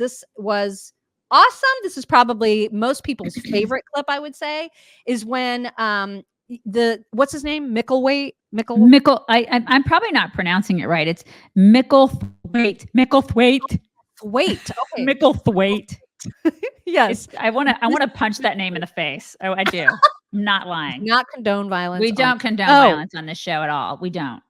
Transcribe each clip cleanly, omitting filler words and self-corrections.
this was awesome. This is probably most people's favorite clip, I would say, is when what's his name? I'm probably not pronouncing it right. It's Micklethwaite. Okay. Micklethwaite. Yes. I want to punch that name in the face. Oh, I do. I'm not lying. Not condone violence. We don't condone violence on this show at all. We don't.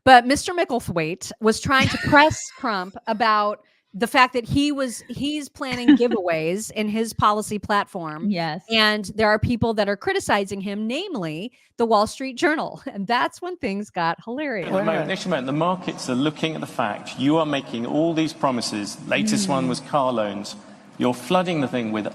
But Mr. Micklethwaite was trying to press Trump about the fact that he's planning giveaways in his policy platform. Yes. And there are people that are criticizing him, namely the Wall Street Journal. And that's when things got hilarious. The markets are looking at the fact you are making all these promises. Latest one was car loans. You're flooding the thing with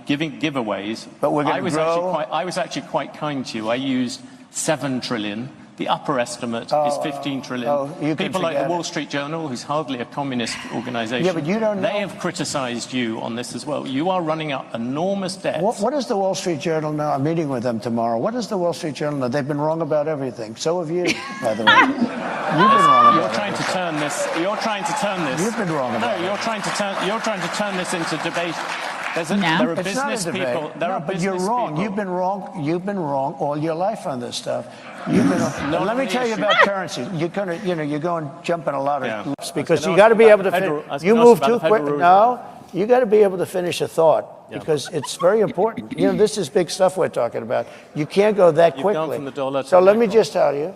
giving giveaways. But we're going to grow. I was actually quite kind to you. I used 7 trillion. The upper estimate is 15 trillion. People like the Wall Street Journal, who's hardly a communist organization, yeah, but you don't know. They have criticized you on this as well. You are running up enormous debts. What does the Wall Street Journal know? I'm meeting with them tomorrow. What does the Wall Street Journal know? They've been wrong about everything. So have you, by the way. You've been wrong about everything. You're trying to turn this. You've been wrong about you're trying to turn this into debate. There are business people. But you're wrong. You've been wrong. You've been wrong all your life on this stuff. You've been wrong. Let me tell you about currency. You're going jumping a lot of loops because you got to be able to finish. You move too quick. No, you got to be able to finish a thought because it's very important. This is big stuff we're talking about. You can't go that quickly. Gone from the dollar to so let me just tell you.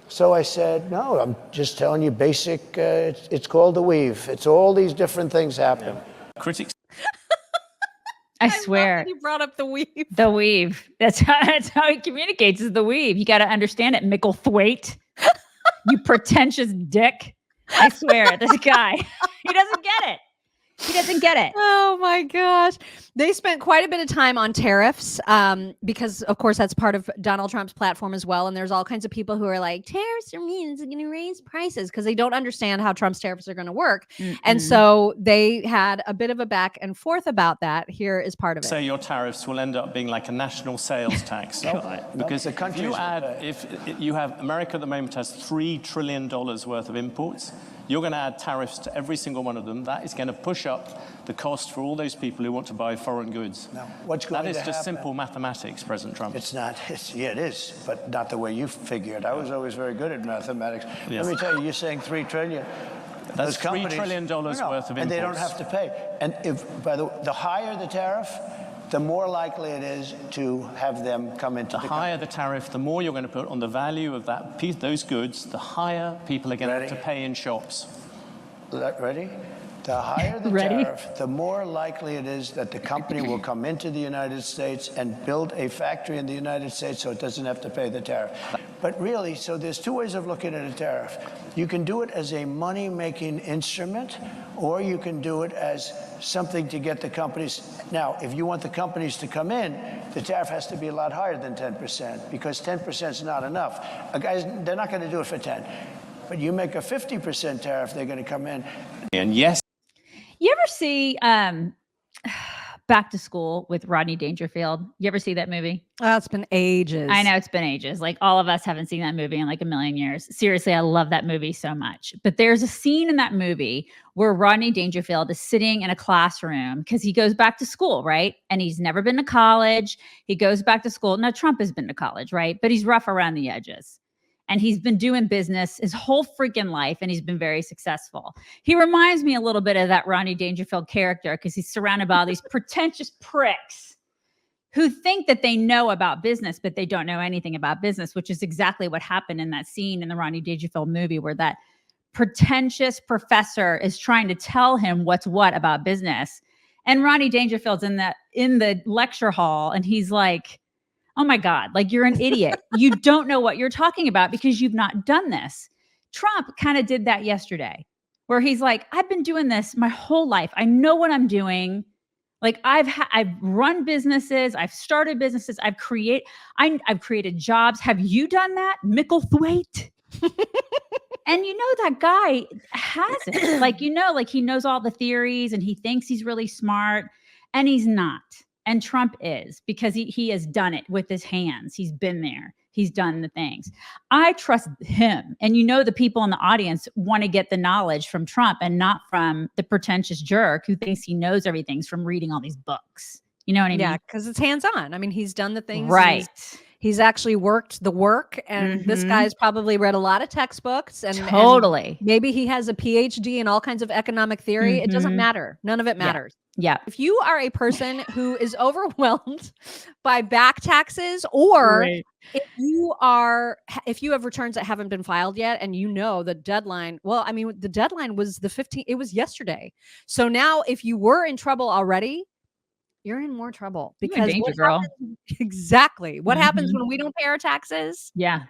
So I said, no, I'm just telling you basic. It's called the weave. It's all these different things happen. Critics. I swear. You brought up the weave. The weave. That's how he communicates is the weave. You got to understand it, Micklethwaite. You pretentious dick. I swear, this guy, he doesn't get it. He doesn't get it. Oh my gosh. They spent quite a bit of time on tariffs because, of course, that's part of Donald Trump's platform as well. And there's all kinds of people who are like, tariffs are means they're going to raise prices because they don't understand how Trump's tariffs are going to work. And so they had a bit of a back and forth about that. Here is part of it. Say your tariffs will end up being like a national sales tax. Because if you have America at the moment has $3 trillion worth of imports. You're going to add tariffs to every single one of them. That is going to push up the cost for all those people who want to buy foreign goods. No. What's going to happen? That is just happen? Simple mathematics, President Trump. It's not. Yeah, it is, but not the way you figured. I was always very good at mathematics. Yes. Let me tell you, you're saying $3 trillion. That's $3 trillion worth of imports. And they don't have to pay. And the higher the tariff, the more likely it is to have them come into the higher the tariff, the more you're going to put on the value of that piece, those goods, the higher people are going to have to pay in shops. Ready? The higher the tariff, the more likely it is that the company will come into the United States and build a factory in the United States so it doesn't have to pay the tariff. But really, so there's two ways of looking at a tariff. You can do it as a money-making instrument, or you can do it as something to get the companies. Now, if you want the companies to come in, the tariff has to be a lot higher than 10%, because 10% is not enough. Guys, they're not going to do it for 10. But you make a 50% tariff, they're going to come in. And yes. You ever see Back to School with Rodney Dangerfield? You ever see that movie? Oh, it's been ages. I know it's been ages. Like all of us haven't seen that movie in like a million years. Seriously, I love that movie so much. But there's a scene in that movie where Rodney Dangerfield is sitting in a classroom because he goes back to school, right? And he's never been to college. He goes back to school. Now, Trump has been to college, right? But he's rough around the edges. And he's been doing business his whole freaking life, and he's been very successful. He reminds me a little bit of that Rodney Dangerfield character because he's surrounded by all these pretentious pricks who think that they know about business, but they don't know anything about business, which is exactly what happened in that scene in the Rodney Dangerfield movie where that pretentious professor is trying to tell him what's what about business. And Rodney Dangerfield's in the lecture hall, and he's like, oh my God, like you're an idiot. You don't know what you're talking about because you've not done this. Trump kind of did that yesterday where he's like, I've been doing this my whole life. I know what I'm doing. Like I've run businesses. I've started businesses. I've created jobs. Have you done that? Micklethwaite? And that guy has it. Like he knows all the theories and he thinks he's really smart and he's not. And Trump is, because he has done it with his hands. He's been there. he's done the things. I trust him. And the people in the audience want to get the knowledge from Trump and not from the pretentious jerk who thinks he knows everything from reading all these books. You know what I mean? Yeah, because it's hands-on. I mean, he's done the things. Right. He's actually worked the work, and this guy's probably read a lot of textbooks, and Totally. maybe he has a PhD in all kinds of economic theory. It doesn't matter. None of it matters. Yeah. If you are a person who is overwhelmed by back taxes, or if you have returns that haven't been filed yet, and the deadline, the deadline was the 15th. It was yesterday. So now if you were in trouble already, you're in more trouble, because danger, girl. Exactly. What happens when we don't pay our taxes? Yeah.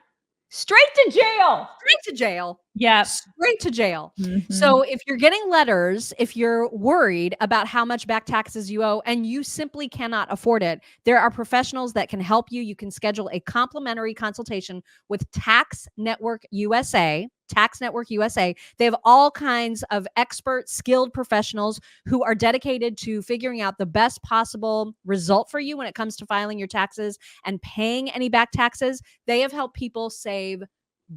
Straight to jail. Straight to jail. Yeah. Straight to jail. So if you're getting letters, if you're worried about how much back taxes you owe and you simply cannot afford it, there are professionals that can help you. You can schedule a complimentary consultation with Tax Network USA. Tax Network USA. They have all kinds of expert, skilled professionals who are dedicated to figuring out the best possible result for you when it comes to filing your taxes and paying any back taxes. They have helped people save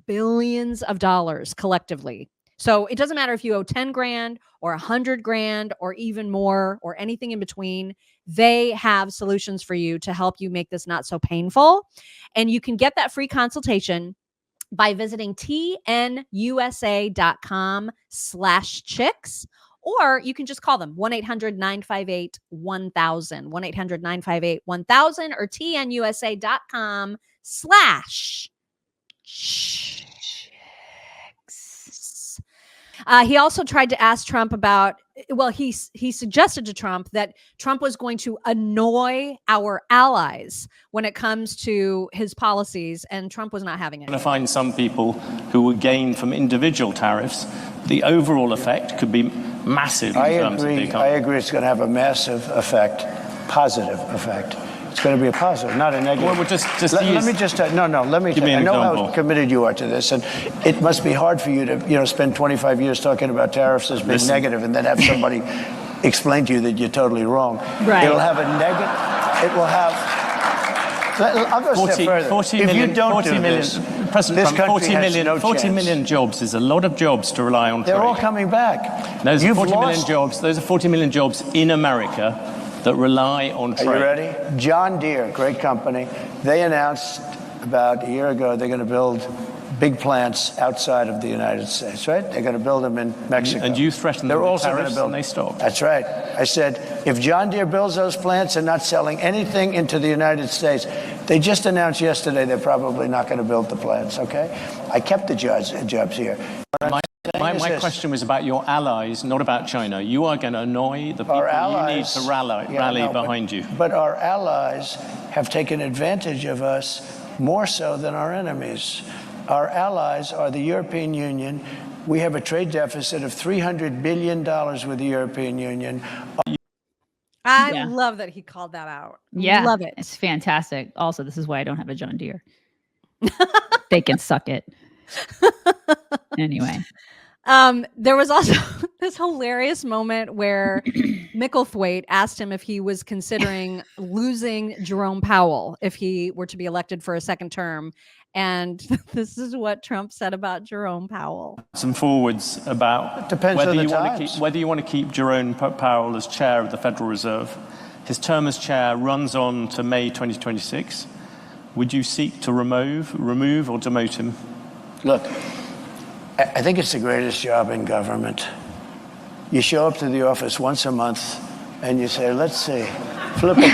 billions of dollars collectively. So it doesn't matter if you owe 10 grand or 100 grand or even more or anything in between. They have solutions for you to help you make this not so painful. And you can get that free consultation by visiting tnusa.com/chicks, or you can just call them 1-800-958-1000, 1-800-958-1000, or tnusa.com/chicks. He also tried to ask Trump about, he suggested to Trump that Trump was going to annoy our allies when it comes to his policies, and Trump was not having it. We're going to find some people who would gain from individual tariffs. The overall effect could be massive in terms of the economy. I agree it's going to have a massive effect, positive effect. It's going to be a positive, not a negative. Well, let me just I know how committed you are to this, and it must be hard for you to spend 25 years talking about tariffs as being negative and then have somebody explain to you that you're totally wrong. Right. It'll have a negative. It will have. I'll go a step further. 40 if million, you don't 40 do million, this, President this Trump, country 40 has million, no 40 chance. million jobs is a lot of jobs to rely on. They're all coming back. Those are 40 million jobs. Those are 40 million jobs in America that rely on trade. Are you ready? John Deere, great company. They announced about a year ago they're going to build big plants outside of the United States, right? They're going to build them in Mexico. And you threatened them with tariffs and they stopped. That's right. I said, if John Deere builds those plants and not selling anything into the United States, they just announced yesterday they're probably not going to build the plants, okay? I kept the jobs here. My question was about your allies, not about China. You are going to annoy the people you need to rally behind you. But our allies have taken advantage of us more so than our enemies. Our allies are the European Union. We have a trade deficit of $300 billion with the European Union. I love that he called that out. Yeah. Love it. It's fantastic. Also, this is why I don't have a John Deere. They can suck it. Anyway. There was also this hilarious moment where Micklethwaite asked him if he was considering losing Jerome Powell if he were to be elected for a second term. And this is what Trump said about Jerome Powell. Some forwards about whether you want to keep Jerome Powell as chair of the Federal Reserve. His term as chair runs on to May 2026. Would you seek to remove or demote him? Look, I think it's the greatest job in government. You show up to the office once a month and you say, let's see, flip a coin.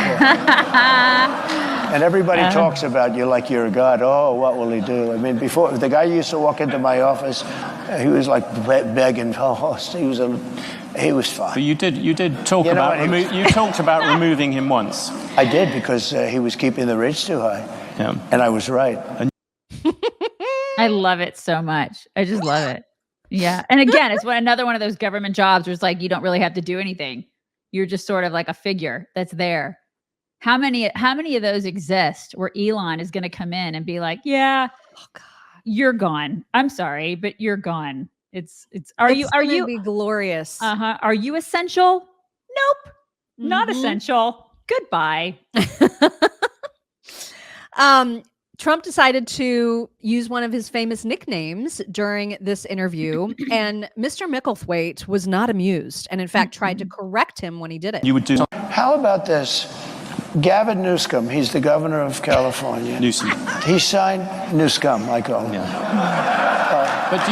And everybody talks about you like you're a god. Oh, what will he do? I mean, before, the guy used to walk into my office, he was like begging. Oh, he was fine. But you did talk you talked about removing him once. I did, because he was keeping the rates too high. Yeah. And I was right. I love it so much. I just love it. Yeah. And again, it's another one of those government jobs where it's like, you don't really have to do anything. You're just sort of like a figure that's there. How many of those exist where Elon is going to come in and be like, yeah, oh God, you're gone. I'm sorry, but you're gone. Are you be glorious? Are you essential? Nope. Not essential. Goodbye. Trump decided to use one of his famous nicknames during this interview, and Mr. Micklethwaite was not amused, and in fact tried to correct him when he did it. You would do How about this? Gavin Newsom, he's the governor of California. Newsom. He signed Newsom, I call him. But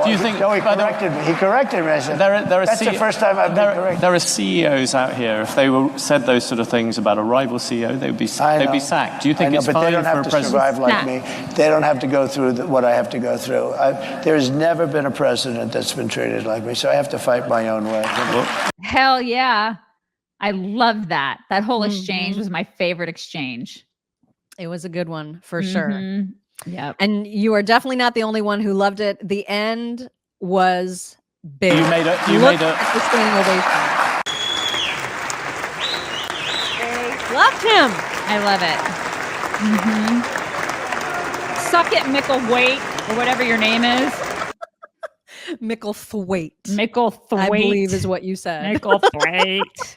do you think? No, he corrected me. He corrected me. I said, that's the first time I've been corrected. There are CEOs out here. If they said those sort of things about a rival CEO, they'd be sacked. Do you think it's but fine they don't for have a to president? survive like me. They don't have to go through what I have to go through. There's never been a president that's been treated like me, so I have to fight my own way. Hell yeah. I love that. That whole exchange was my favorite exchange. It was a good one for sure. Yep. And you are definitely not the only one who loved it. The end was big. You made a at the standing ovation. They loved him. I love it. Suck it, Micklethwaite, or whatever your name is. Micklethwaite. Micklethwaite. I believe is what you said. Micklethwaite.